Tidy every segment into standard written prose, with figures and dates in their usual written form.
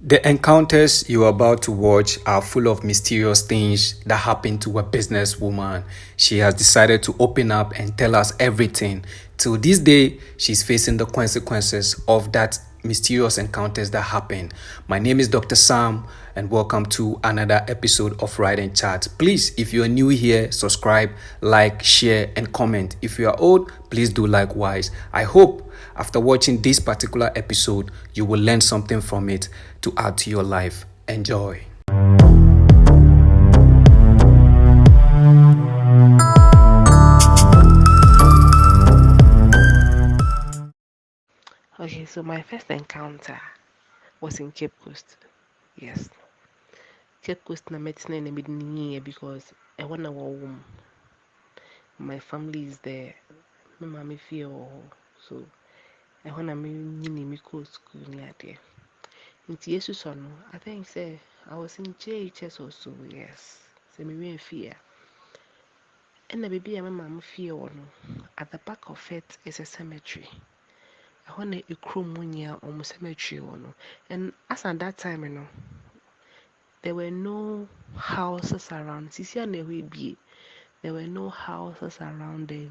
The encounters you are about to watch are full of mysterious things that happen to a businesswoman. She has decided to open up and tell us everything. Till this day, she's facing the consequences of that mysterious encounters that happened. My name is Dr. Sam, and welcome to another episode of Ride and Chat. Please, if you are new here, subscribe, like, share, and comment. If you are old, please do likewise. I hope after watching this particular episode, you will learn something from it to add to your life. Enjoy. Okay, so my first encounter was in Cape Coast. Yes, Cape Coast na medicine na mid because I wanna home. My family is there. My mommy feel so I wanna me me go school near there. Into Jesus no, I think say I was in JHS or so. Yes, so me went fear. And the baby my mom feel no. At the back of it is a cemetery. I wanna a cromonia almost cemetery no. And as at that time you know. There were no houses around. There were no houses around there.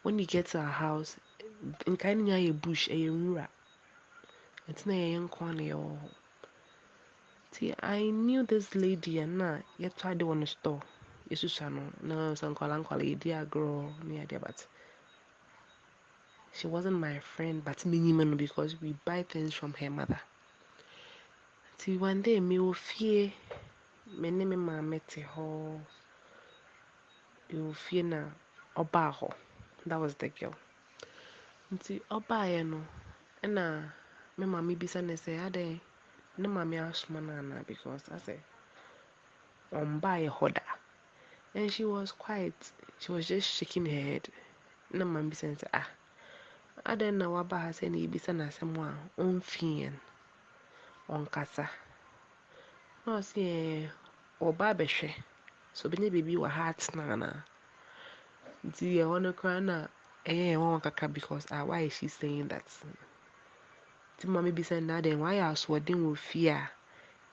When you get to a house, in kind of a bush, a rura. It's not a young corner. See, I knew this lady and now yet tried to want to store. Yes, no, some call dear girl near there, but she wasn't my friend, but minimum because we buy things from her mother. See, one day, me will fear. My name is Mamete Hall. You feel na Obaho. That was the girl. Nti Obaye no, na me mommy bisa ne say ade ne mommy asoma na na because I say Ombaye hoda. And she was quiet. She was just shaking her head. Na mommy bisa say ade na waba ha say ne bisa na asem a onfien onkasa. Na o say oba behwe. So benye baby wa heart na na. Nti ye wono kra na kakra because why is she saying that? Ti mommy be saying that then why are sweating with fear?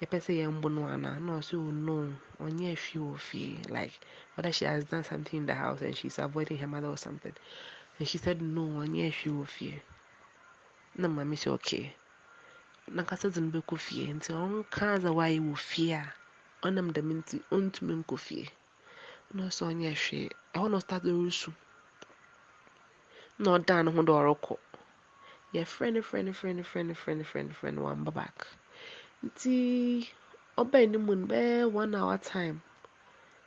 A person young bonwana, no, so no, on your few fear, like whether she has done something in the house and she's avoiding her mother or something. And she said no, on your few fear. No, mommy said okay. Nakasa didn't be fear until on cars why you fear. On them the minty on to me fear. No, so on your share. I want to start the rusu. No, down on the oracle. Yeah, friend, one back. Nti oba ni mun be 1 hour time.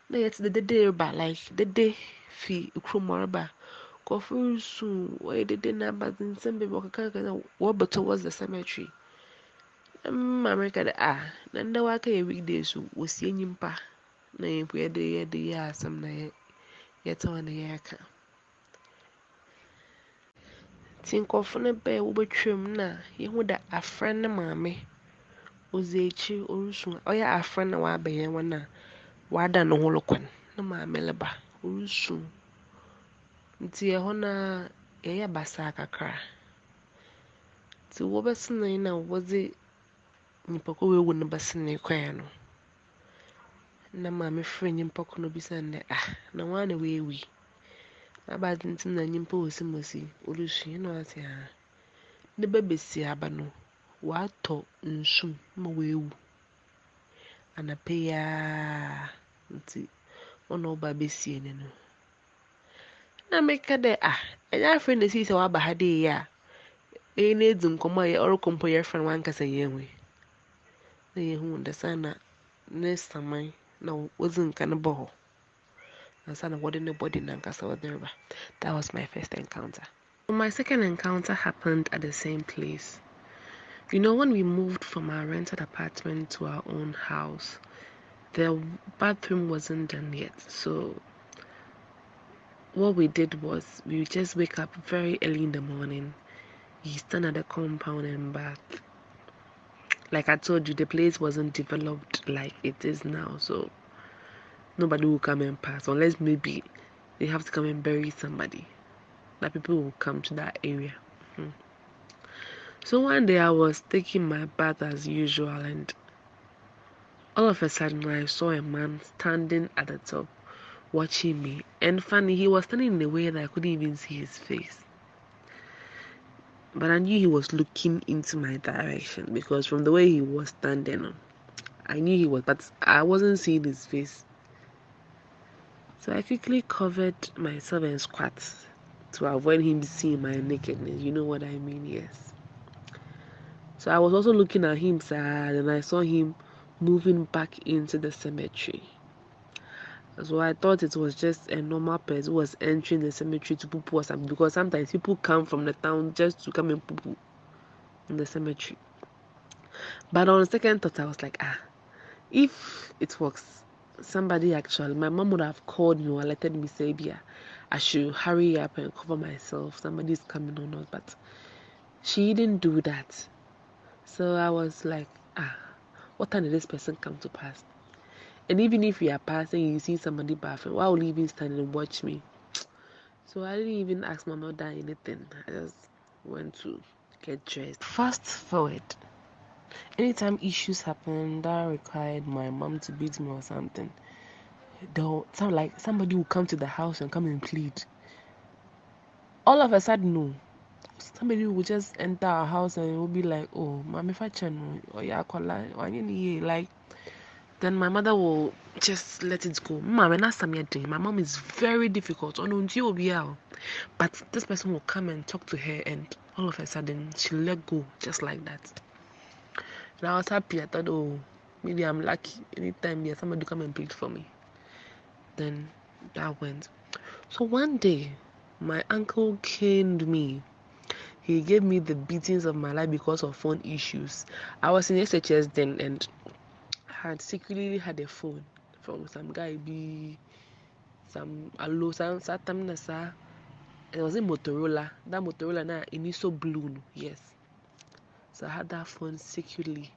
Na yet the day ba like the day fi ukromorba. Kofu soon where the day na but in some people can walk towards the cemetery. America na nda waka ye weekdays so was nyimpa. Na yempo ye de asam na yet on the yaka. Think of no be wo betwem na ye hu da afra na maame ozechi orusu oya afra na wa abaye wana wada no holokwan na maame leba orusu nti ho na ye basa kakra ti wo besene na woze nyipako wewu no besene kwan no na maame frɛ nyipako no bisa ne na wana wewi abadi nti na nyimpa osimosi orusu na wate ne bebesi aba no wato nsum ma wewu anapeya nti ono ba besie ne no na meka de enya friend si se waba ha de ya na edum komo ya or kompo your friend wan kasa yenwe na yehu ndesana ne samai na wozin kan boho na sana wode ne body na kasa wodeba. That was my first encounter. My second encounter happened at the same place. You know, when we moved from our rented apartment to our own house, the bathroom wasn't done yet. So what we did was we would just wake up very early in the morning. You stand at the compound and bath. Like I told you, the place wasn't developed like it is now. So nobody will come and pass unless maybe they have to come and bury somebody. That people will come to that area. So one day I was taking my bath as usual, and all of a sudden I saw a man standing at the top watching me. And funny, he was standing in a way that I couldn't even see his face. But I knew he was looking into my direction because from the way he was standing, I knew he was, but I wasn't seeing his face. So I quickly covered myself and squat to avoid him seeing my nakedness. You know what I mean? Yes. So I was also looking at him sad, and I saw him moving back into the cemetery. So I thought it was just a normal person who was entering the cemetery to poo-poo or something, because sometimes people come from the town just to come and poo-poo in the cemetery. But on second thought, I was like, if it was somebody actually, my mom would have called me or letted me say, yeah, I should hurry up and cover myself. Somebody's coming or not. But she didn't do that. So I was like, what time did this person come to pass? And even if you are passing and you see somebody bathing, why will you even stand and watch me? So I didn't even ask my mother anything. I just went to get dressed. Fast forward. Anytime issues happen that required my mom to beat me or something, they'll sound like somebody will come to the house and come and plead. All of a sudden, no. Somebody will just enter our house and it will be like, oh, Mami Fachan, or yeah, like, then my mother will just let it go. My mom is very difficult. But this person will come and talk to her, and all of a sudden, she'll let go just like that. And I was happy. I thought, oh, maybe I'm lucky. Anytime there's somebody come and plead for me. Then that went. So one day, my uncle caned me. He gave me the beatings of my life because of phone issues. I was in SHS then, and had secretly had a phone from some guy, some allo, some nasa. It was a Motorola. That Motorola now initial blue, yes. So I had that phone secretly.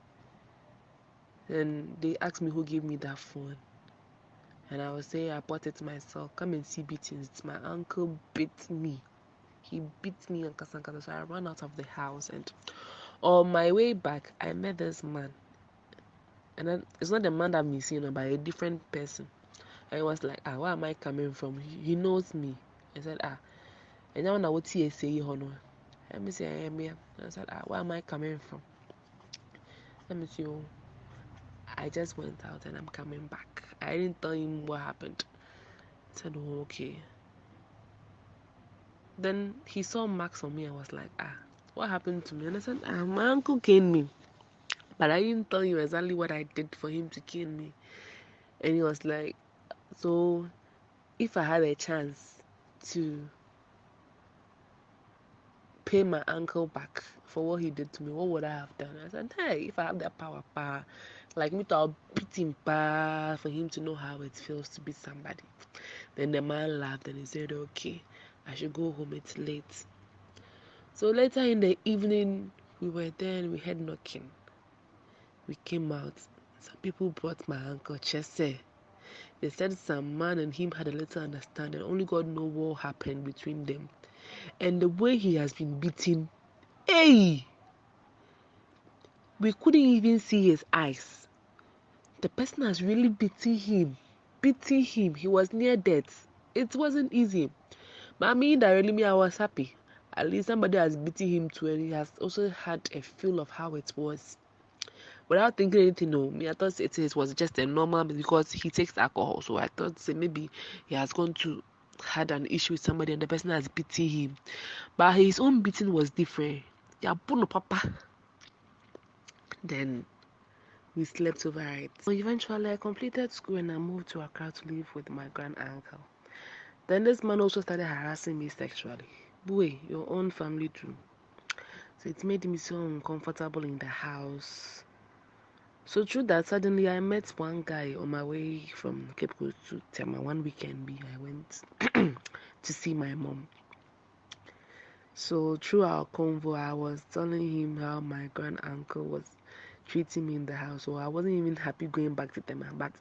And they asked me who gave me that phone. And I was saying I bought it myself. Come and see beatings. My uncle beat me. He beat me on Kasankasa. So I ran out of the house, and on my way back I met this man. And then it's not the man that I've been seeing, but a different person. And he was like, where am I coming from? He knows me. I said, and now what he say hono. Let me say I am here. I said, where am I coming from? Let me see. I just went out and I'm coming back. I didn't tell him what happened. I said, oh, okay. Then he saw marks on me and was like, what happened to me? And I said, my uncle caned me. But I didn't tell him exactly what I did for him to cane me. And he was like, so if I had a chance to pay my uncle back for what he did to me, what would I have done? I said, hey, if I have that power, like me to beat him for him to know how it feels to beat somebody. Then the man laughed and he said, okay, I should go home, it's late. So later in the evening, we were there and we heard knocking. We came out. Some people brought my uncle Chese. They said some man and him had a little understanding. Only God knows what happened between them. And the way he has been beaten, hey! We couldn't even see his eyes. The person has really beaten him. He was near death. It wasn't easy. But I mean, I was happy. At least somebody has beaten him too, and he has also had a feel of how it was. Without thinking anything, no, me, I thought it was just a normal, because he takes alcohol. So I thought maybe he has gone to had an issue with somebody and the person has beaten him. But his own beating was different. Yeah, papa. Then we slept over it. So eventually I completed school and I moved to Accra to live with my grand uncle. Then this man also started harassing me sexually. Boy, your own family too. So it made me so uncomfortable in the house. So through that, suddenly I met one guy on my way from Cape Coast to Tema. One weekend, I went to see my mom. So through our convo, I was telling him how my grand uncle was treating me in the house. So I wasn't even happy going back to Tema. But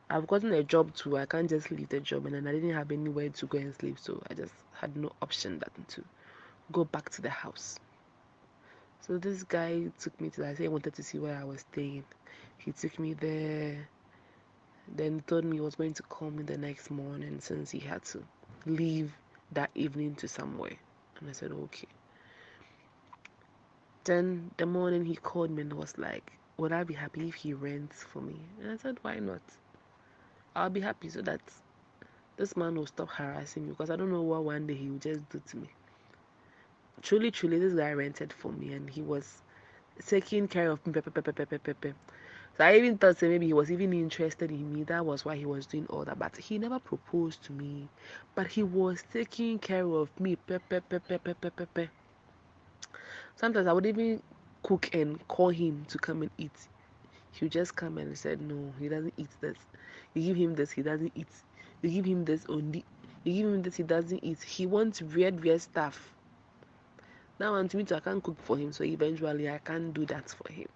I've gotten a job too. I can't just leave the job, and then I didn't have anywhere to go and sleep. So I just had no option than to go back to the house. So this guy took me to, I said he wanted to see where I was staying. He took me there, then told me he was going to call me the next morning since he had to leave that evening to somewhere. And I said, okay. Then the morning he called me and was like, would I be happy if he rents for me? And I said, why not? I'll be happy so that this man will stop harassing me, because I don't know what one day he will just do to me. Truly, truly, this guy rented for me and he was taking care of me. So I even thought maybe he was even interested in me. That was why he was doing all that. But he never proposed to me. But he was taking care of me. Sometimes I would even cook and call him to come and eat. He would just come and said, no, he doesn't eat this. You give him this, he doesn't eat. You give him this only. You give him this, he doesn't eat. He wants weird stuff. Now want me to, I can't cook for him, so eventually I can't do that for him.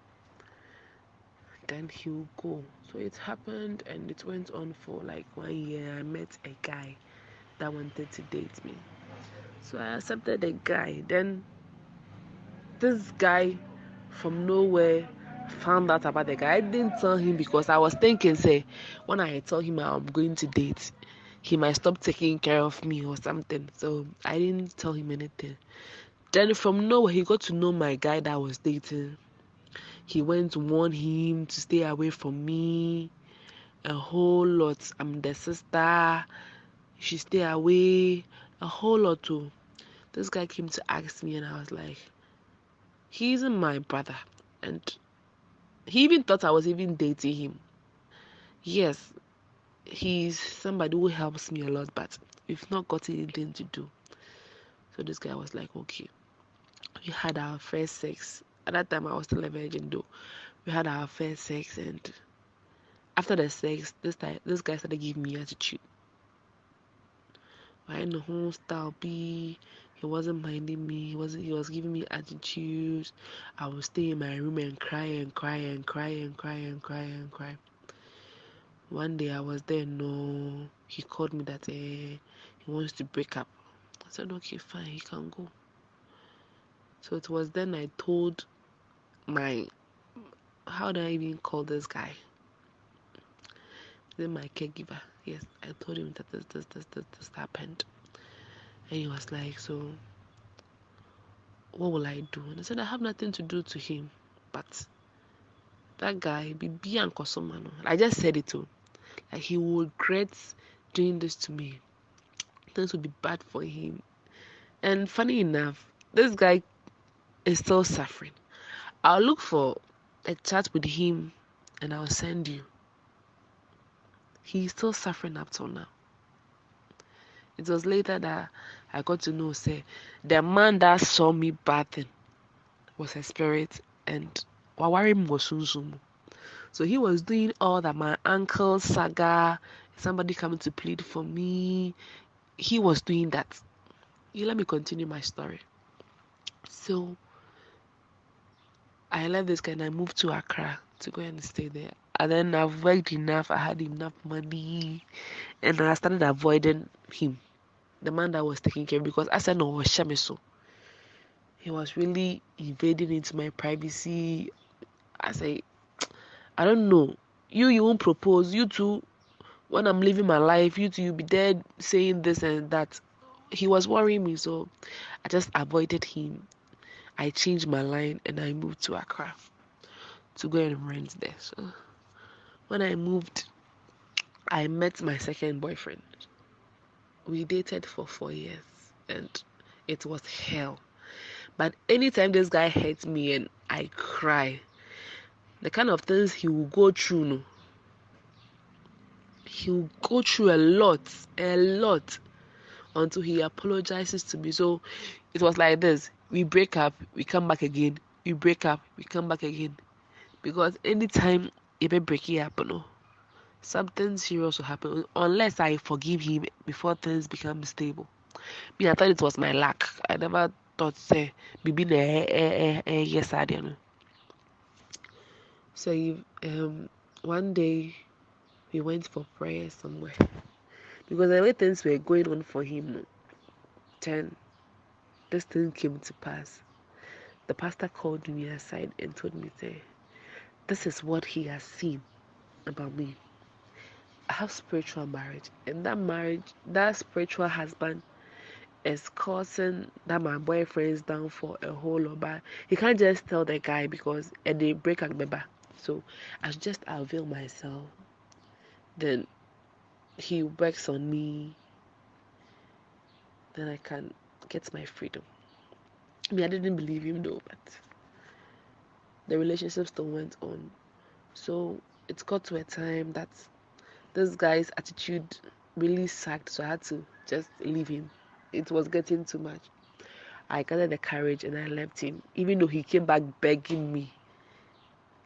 Then he'll go. So it happened and it went on for like 1 year. I met a guy that wanted to date me. So I accepted the guy. Then this guy from nowhere found out about the guy. I didn't tell him because I was thinking, say, when I tell him I'm going to date, he might stop taking care of me or something. So I didn't tell him anything. Then from nowhere, he got to know my guy that I was dating. He went to warn him to stay away from me. A whole lot. I'm the sister. You should stay away. A whole lot too. This guy came to ask me and I was like, he isn't my brother. And he even thought I was even dating him. Yes, he's somebody who helps me a lot, but we've not got anything to do. So this guy was like, okay. We had our first sex. At that time, I was still a virgin though. We had our first sex, and after the sex, this guy started giving me attitude. I know whole style be. He wasn't minding me. He was giving me attitude. I would stay in my room and cry and cry and cry and cry and cry and cry. One day I was there, no. He called me that he wants to break up. I said, okay, fine, he can go. So it was then I told my, how do I even call this guy? Then my caregiver. Yes, I told him that this happened. And he was like, so what will I do? And I said, I have nothing to do to him. But that guy, be and Kosomano. I just said it to. Like, he will regret doing this to me. Things will be bad for him. And funny enough, this guy is still suffering. I'll look for a chat with him and I'll send you. He's still suffering up till now. It was later that I got to know, say, the man that saw me bathing was a spirit and Wawarim was Sunsumu. So he was doing all that, my uncle saga, somebody coming to plead for me. He was doing that. You let me continue my story. So I left this guy and I moved to Accra to go and stay there. And then I've worked enough, I had enough money, and I started avoiding him, the man that was taking care of me, because I said no, was Shamiso. He was really invading into my privacy. I say, I don't know. You won't propose. You too, when I'm living my life, you two, you'll be there saying this and that. He was worrying me, so I just avoided him. I changed my line and I moved to Accra to go and rent there. So when I moved, I met my second boyfriend. We dated for 4 years and it was hell. But anytime this guy hurts me and I cry, the kind of things he will go through, no, he will go through a lot until he apologizes to me. So it was like this. We break up, we come back again. We break up, we come back again. Because anytime it be breaking up, no, something serious will happen. Unless I forgive him before things become stable. Me, I thought it was my luck. I never thought, say, maybe yes, I don't know. So one day we went for prayer somewhere. Because the way things were going on for him, then this thing came to pass. the pastor called me aside and told me, say, this is what he has seen about me. I have spiritual marriage, and that spiritual husband is causing that my boyfriend is down for a whole lot. But he can't just tell the guy because they break up the bar. So I should just avail myself. Then he works on me. Then I can get my freedom. I mean, I didn't believe him though, but the relationship still went on. So it got to a time that this guy's attitude really sucked, so I had to just leave him. It was getting too much. I gathered the courage and I left him. Even though he came back begging me,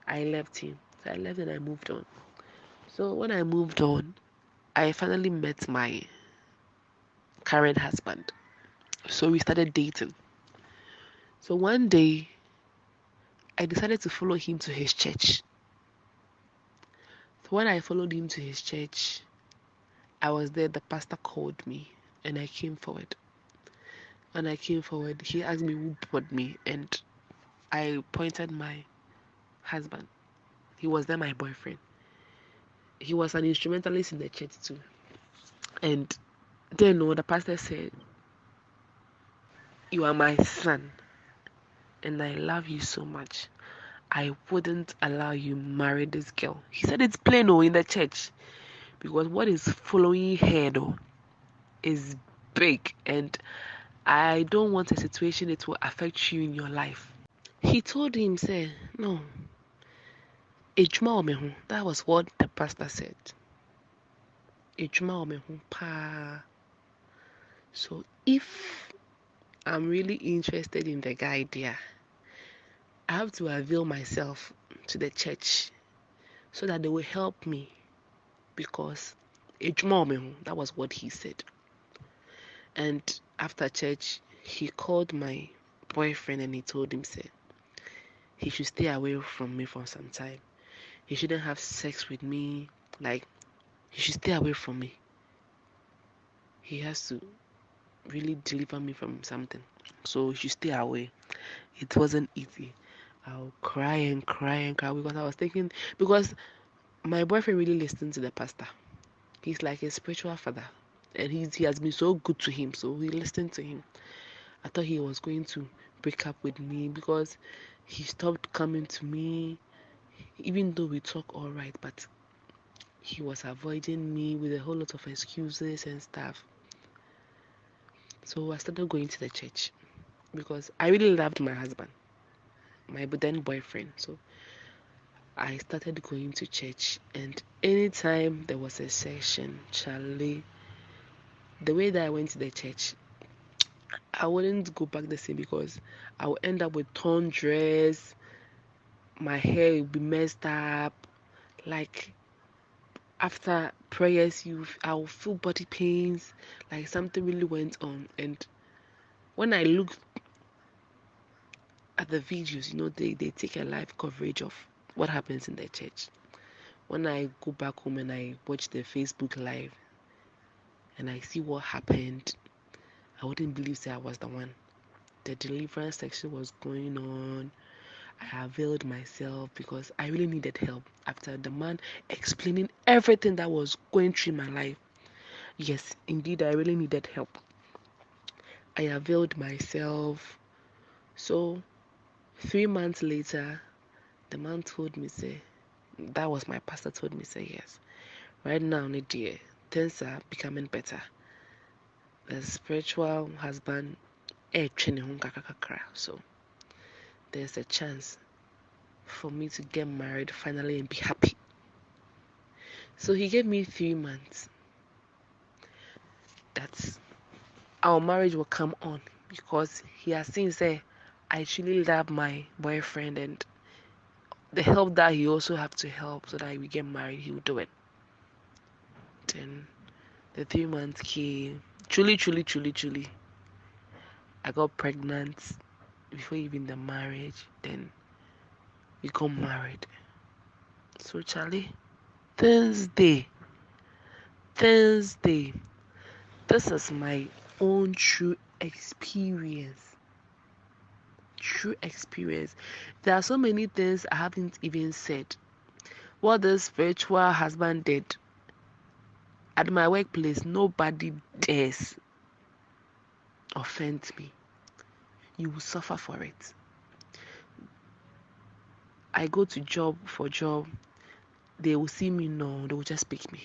I left him. So I left and I moved on. So when I moved on, I finally met my current husband. So we started dating. So one day, I decided to follow him to his church. So when I followed him to his church, I was there, the pastor called me and I came forward. When I came forward, he asked me who brought me and I pointed my husband. He was then my boyfriend. He was an instrumentalist in the church too. And then the pastor said, you are my son and I love you so much. I wouldn't allow you marry this girl. He said it's plain in the church because what is following her though is big and I don't want a situation that will affect you in your life. He told him, say, no, that was what the pastor said. So if I'm really interested in the guy there, I have to avail myself to the church so that they will help me because that was what he said. And after church, he called my boyfriend and he told him, say, he should stay away from me for some time. He shouldn't have sex with me. Like, he should stay away from me. He has to really deliver me from something. So he should stay away. It wasn't easy. I'll cry and cry and cry because I was thinking, because my boyfriend really listened to the pastor. He's like a spiritual father. And he has been so good to him. So he listened to him. I thought he was going to break up with me because he stopped coming to me. Even though we talk all right, but he was avoiding me with a whole lot of excuses and stuff. So I started going to the church because I really loved my husband, my then boyfriend. So I started going to church, and anytime there was a session, Charlie, the way that I went to the church, I wouldn't go back the same because I would end up with torn dress, my hair would be messed up, like after prayers I will feel body pains, like something really went on. And when I look at the videos, they take a live coverage of what happens in the church. When I go back home and I watch the Facebook live and I see what happened, I wouldn't believe that I was the one. The deliverance section was going on. I availed myself because I really needed help after the man explaining everything that was going through my life. Yes, indeed, I really needed help. I availed myself. So 3 months later, the man told me, say, that was my pastor told me, say, yes. Right now, dear, things are becoming better. The spiritual husband, so there's a chance for me to get married finally and be happy. So he gave me 3 months. That's our marriage will come on because he has seen, say, I truly love my boyfriend and the help that he also have to help so that we get married, he will do it. Then the 3 months came. Truly, I got pregnant before even the marriage. Then we got married. So Charlie, Thursday, this is my own true experience. true experience. There are so many things I haven't even said. What this spiritual husband did at my workplace, nobody dares offend me. You will suffer for it. I go to job for job. They will see me, no, they will just pick me.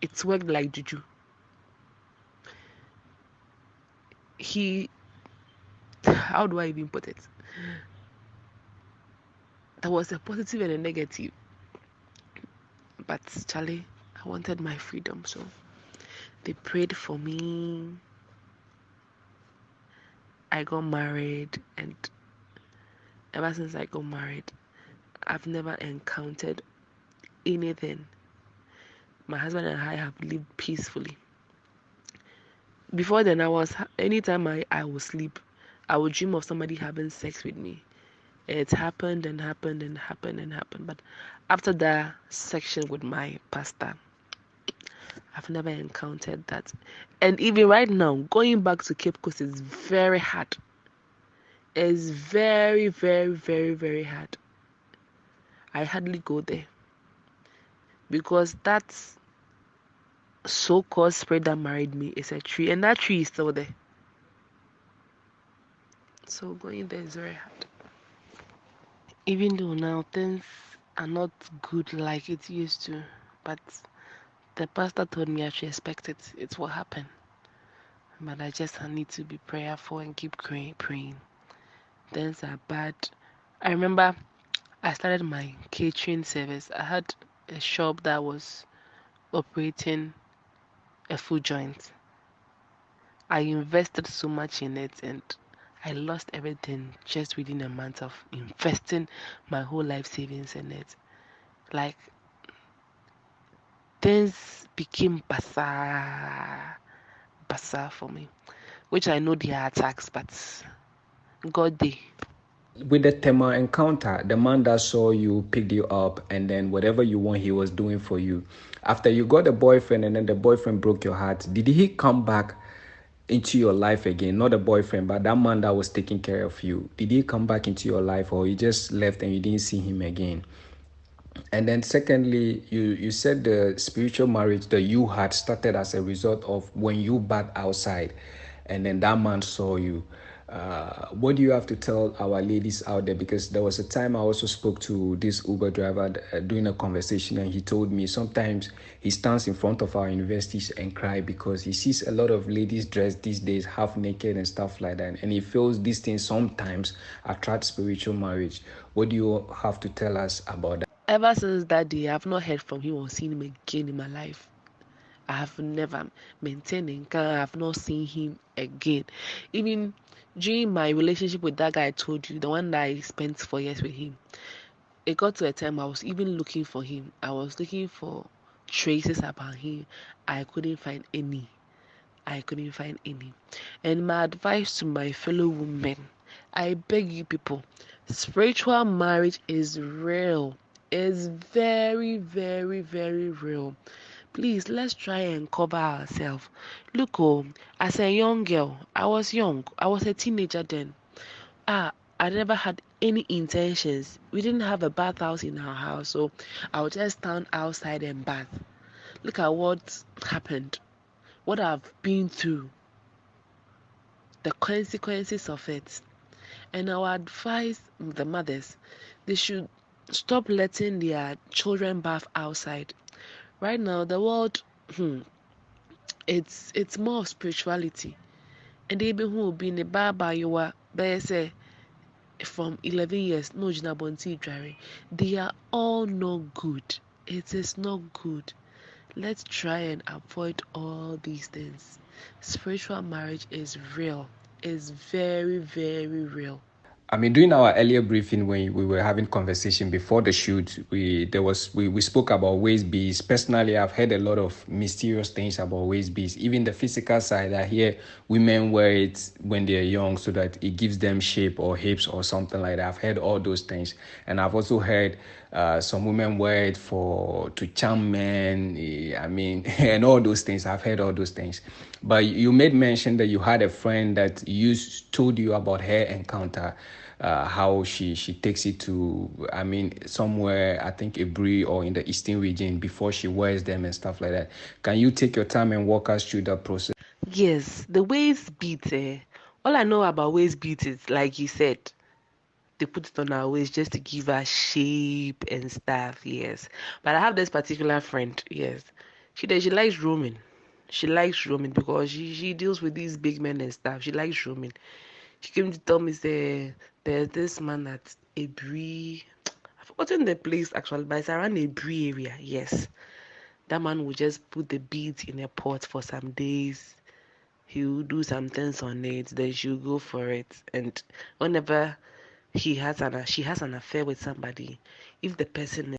It's worked like juju. How do I even put it? There was a positive and a negative. But Charlie, I wanted my freedom, so they prayed for me. I got married, and ever since I got married, I've never encountered anything. My husband and I have lived peacefully. Before then, anytime I would sleep, I would dream of somebody having sex with me. It happened and happened and happened and happened. But after that section with my pastor, I've never encountered that. And even right now, going back to Cape Coast is very hard. It's very, very, very, very hard. I hardly go there because that so-called spirit that married me is a tree, and that tree is still there. So going there is very hard. Even though now things are not good like it used to, but the pastor told me I should expect it. It's what happened. But I need to be prayerful and keep praying. Things are bad. I remember I started my catering service. I had a shop that was operating a food joint. I invested so much in it and I lost everything just within a month of investing my whole life savings in it. Like, things became bazaar for me, which I know they are attacks, but God day. With the Tema encounter, the man that saw you picked you up, and then whatever you want, he was doing for you. After you got a boyfriend, and then the boyfriend broke your heart, did he come back into your life again? Not the boyfriend, but that man that was taking care of you. Did he come back into your life, or you just left and you didn't see him again? And then secondly, you said the spiritual marriage that you had started as a result of when you bat outside, and then that man saw you. What do you have to tell our ladies out there? Because there was a time I also spoke to this Uber driver during a conversation, and he told me sometimes he stands in front of our universities and cry because he sees a lot of ladies dressed these days half naked and stuff like that, and he feels these things sometimes attract spiritual marriage. What do you have to tell us about that? Ever since that day, I've not heard from him or seen him again in my life. I have never maintained encounter. I have not seen him again. Even during my relationship with that guy I told you, the one that I spent 4 years with him, it got to a time I was even looking for him. I was looking for traces about him. I couldn't find any. And my advice to my fellow women, I beg you people, spiritual marriage is real. It's very, very, very real. Please, let's try and cover ourselves. Look, as a young girl, I was young. I was a teenager then. I never had any intentions. We didn't have a bathhouse in our house, so I would just stand outside and bath. Look at what happened, what I've been through, the consequences of it. And I would advise the mothers, they should stop letting their children bath outside. Right now, the world, it's more of spirituality. And they be who be in the bar you are, say from 11 years, no jinabonti dry. They are all not good. It is not good. Let's try and avoid all these things. Spiritual marriage is real. It's very, very real. I mean, during our earlier briefing when we were having conversation before the shoot, we spoke about waist beads. Personally, I've heard a lot of mysterious things about waist beads. Even the physical side, I hear women wear it when they're young so that it gives them shape or hips or something like that. I've heard all those things, and I've also heard some women wear it for to charm men. I mean, and all those things. I've heard all those things. But you made mention that you had a friend that told you about her encounter, how she takes it to, I mean, somewhere, I think Abri or in the eastern region before she wears them and stuff like that. Can you take your time and walk us through that process? Yes, the waist beat. All I know about waist beat is, like you said, they put it on our waist just to give her shape and stuff. Yes, but I have this particular friend. Yes, she likes roaming. She likes roaming because she deals with these big men and stuff. She likes roaming. She came to tell me, say, there's this man at Abri. I've forgotten the place actually, but it's around Abri area. Yes, that man will just put the beads in a pot for some days. He will do some things on it, then she'll go for it. And whenever she has an affair with somebody, if the person